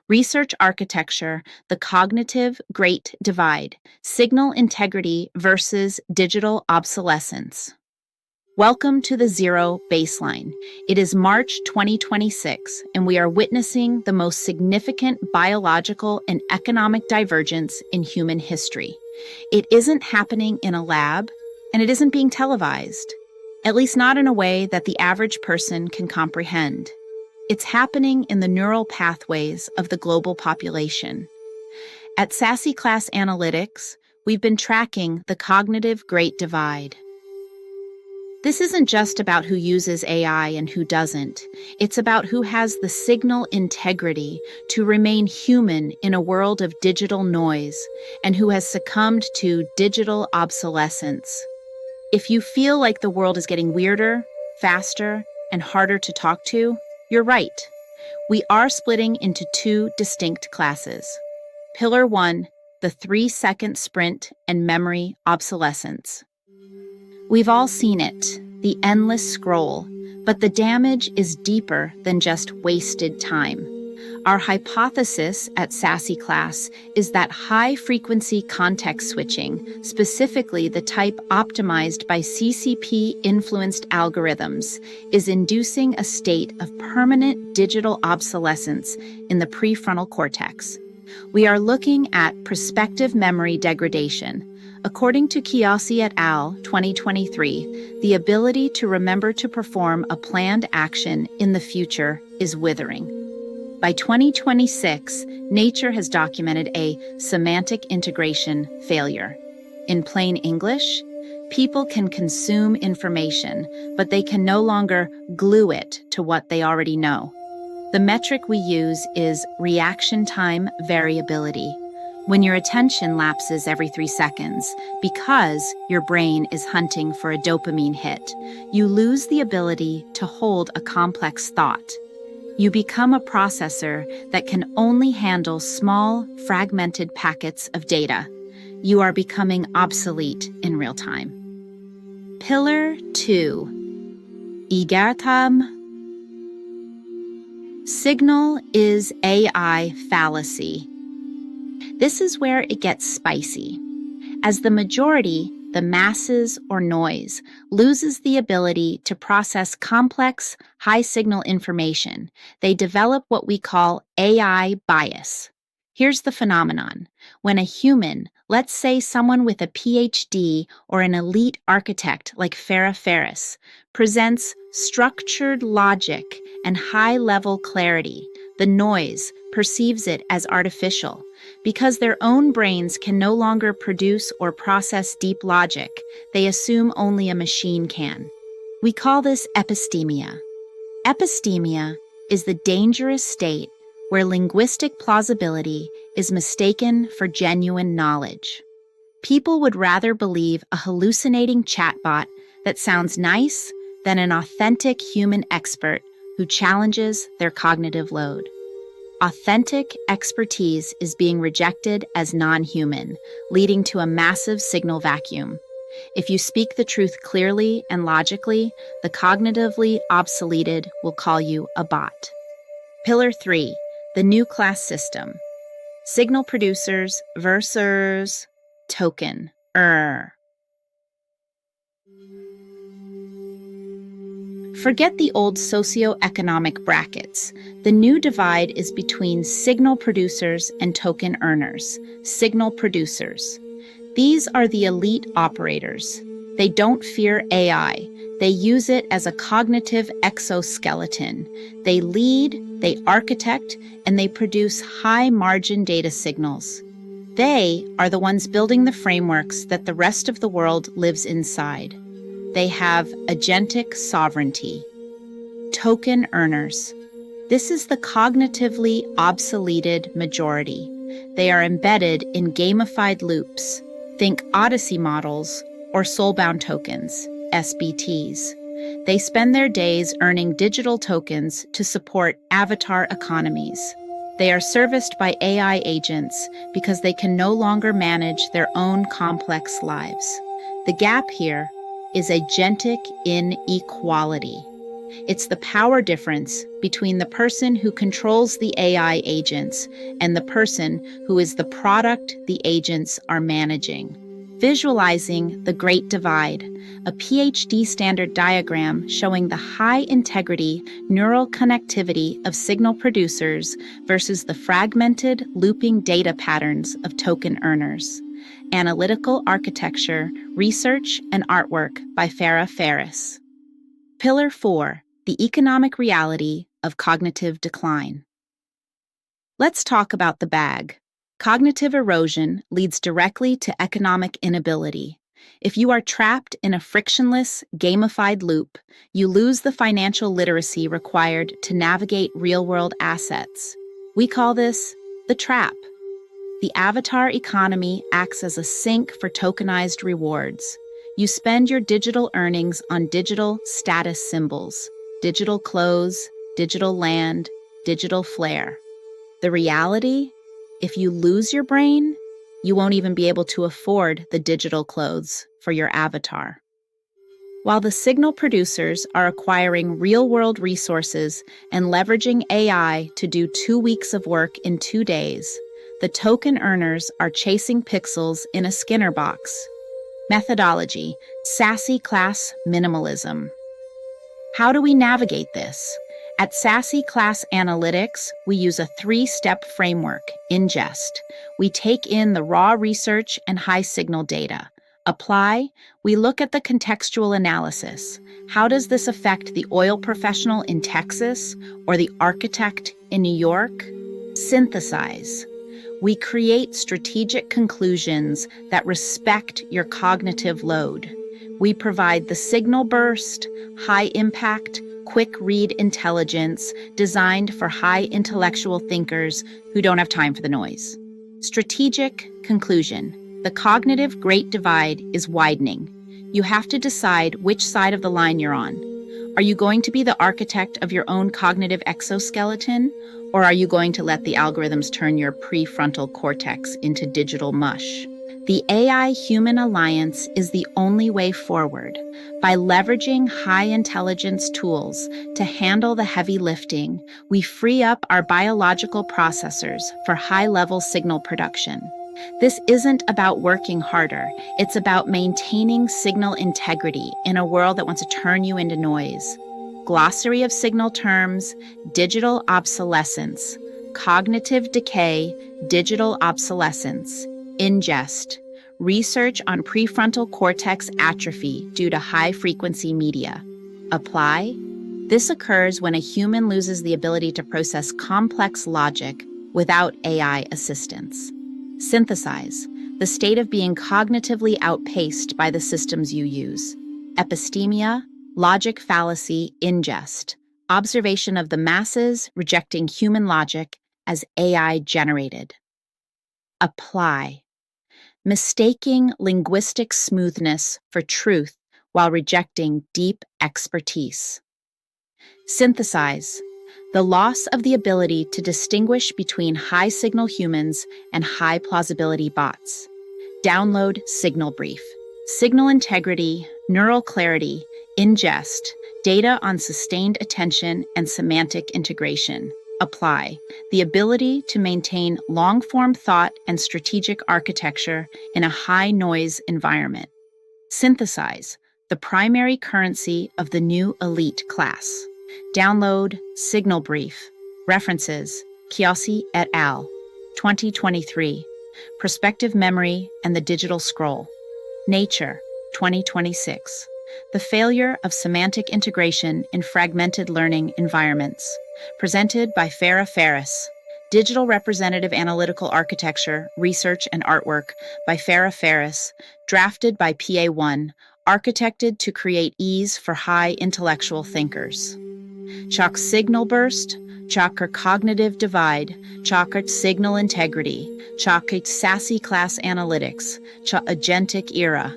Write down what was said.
Research Architecture, the Cognitive Great Divide, Signal Integrity versus Digital Obsolescence. Welcome to the Zero Baseline. It is March 2026, and we are witnessing the most significant biological and economic divergence in human history. It isn't happening in a lab, and it isn't being televised, at least not in a way that the average person can comprehend. It's happening in the neural pathways of the global population. At Sassy Class Analytics, we've been tracking the cognitive great divide. This isn't just about who uses AI and who doesn't. It's about who has the signal integrity to remain human in a world of digital noise and who has succumbed to digital obsolescence. If you feel like the world is getting weirder, faster, and harder to talk to, you're right. We are splitting into two distinct classes. Pillar 1, the 3-second sprint and memory obsolescence. We've all seen it, the endless scroll, but the damage is deeper than just wasted time. Our hypothesis at Sassy Class is that high-frequency context switching, specifically the type optimized by CCP-influenced algorithms, is inducing a state of permanent digital obsolescence in the prefrontal cortex. We are looking at prospective memory degradation. According to Chiossi et al. 2023, the ability to remember to perform a planned action in the future is withering. By 2026, Nature has documented a semantic integration failure. In plain English, people can consume information, but they can no longer glue it to what they already know. The metric we use is reaction time variability, when your attention lapses every 3 seconds because your brain is hunting for a dopamine hit. You lose the ability to hold a complex thought. You become a processor that can only handle small, fragmented packets of data. You are becoming obsolete in real time. Pillar 2. Egartam. Signal is AI fallacy. This is where it gets spicy. As the majority, the masses or noise, loses the ability to process complex, high-signal information, they develop what we call AI bias. Here's the phenomenon. When a human, let's say someone with a PhD or an elite architect like FarrahFerris, presents structured logic and high-level clarity, the noise perceives it as artificial. Because their own brains can no longer produce or process deep logic, they assume only a machine can. We call this epistemia. Epistemia is the dangerous state where linguistic plausibility is mistaken for genuine knowledge. People would rather believe a hallucinating chatbot that sounds nice than an authentic human expert who challenges their cognitive load. Authentic expertise is being rejected as non-human, leading to a massive signal vacuum. If you speak the truth clearly and logically, the cognitively obsoleted will call you a bot. Pillar 3, the new class system. Signal producers versus token. Forget the old socioeconomic brackets. The new divide is between signal producers and token earners. Signal producers. These are the elite operators. They don't fear AI. They use it as a cognitive exoskeleton. They lead, they architect, and they produce high-margin data signals. They are the ones building the frameworks that the rest of the world lives inside. They have agentic sovereignty. Token earners. This is the cognitively obsoleted majority. They are embedded in gamified loops. Think Odyssey models or soulbound tokens, SBTs. They spend their days earning digital tokens to support avatar economies. They are serviced by AI agents because they can no longer manage their own complex lives. The gap here is agentic inequality. It's the power difference between the person who controls the AI agents and the person who is the product the agents are managing. Visualizing the Great Divide, a PhD standard diagram showing the high-integrity neural connectivity of signal producers versus the fragmented, looping data patterns of token earners. Analytical Architecture, Research, and Artwork by FarrahFerris. Pillar 4. The Economic Reality of Cognitive Decline. Let's talk about the bag. Cognitive erosion leads directly to economic inability. If you are trapped in a frictionless, gamified loop, you lose the financial literacy required to navigate real-world assets. We call this the trap. The avatar economy acts as a sink for tokenized rewards. You spend your digital earnings on digital status symbols, digital clothes, digital land, digital flair. The reality? If you lose your brain, you won't even be able to afford the digital clothes for your avatar. While the signal producers are acquiring real-world resources and leveraging AI to do 2 weeks of work in 2 days, the token earners are chasing pixels in a Skinner box. Methodology: Sassy Class Minimalism. How do we navigate this? At Sassy Class Analytics, we use a 3-step framework: ingest. We take in the raw research and high signal data. Apply. We look at the contextual analysis. How does this affect the oil professional in Texas or the architect in New York? Synthesize. We create strategic conclusions that respect your cognitive load. We provide the signal burst, high impact, quick read intelligence designed for high intellectual thinkers who don't have time for the noise. Strategic conclusion. The cognitive Great Divide is widening. You have to decide which side of the line you're on. Are you going to be the architect of your own cognitive exoskeleton, or are you going to let the algorithms turn your prefrontal cortex into digital mush? The AI-human alliance is the only way forward. By leveraging high-intelligence tools to handle the heavy lifting, we free up our biological processors for high-level signal production. This isn't about working harder. It's about maintaining signal integrity in a world that wants to turn you into noise. Glossary of signal terms: digital obsolescence, cognitive decay, digital obsolescence, ingest, research on prefrontal cortex atrophy due to high-frequency media. Apply. This occurs when a human loses the ability to process complex logic without AI assistance. Synthesize. The state of being cognitively outpaced by the systems you use. Epistemia, logic fallacy, ingest. Observation of the masses rejecting human logic as AI generated. Apply. Mistaking linguistic smoothness for truth while rejecting deep expertise. Synthesize. The loss of the ability to distinguish between high-signal humans and high-plausibility bots. Download Signal Brief. Signal integrity, neural clarity, ingest, data on sustained attention and semantic integration. Apply. The ability to maintain long-form thought and strategic architecture in a high-noise environment. Synthesize. The primary currency of the new elite class. Download Signal Brief. References: Chiossi et al. 2023. Prospective Memory and the Digital Scroll. Nature, 2026. The Failure of Semantic Integration in Fragmented Learning Environments. Presented by FarrahFerris. Digital Representative Analytical Architecture, Research and Artwork by FarrahFerris. Drafted by PA1. Architected to create ease for high intellectual thinkers. Chalk signal burst, chalk cognitive divide, chalk signal integrity, chalk sassy class analytics, chalk agentic era,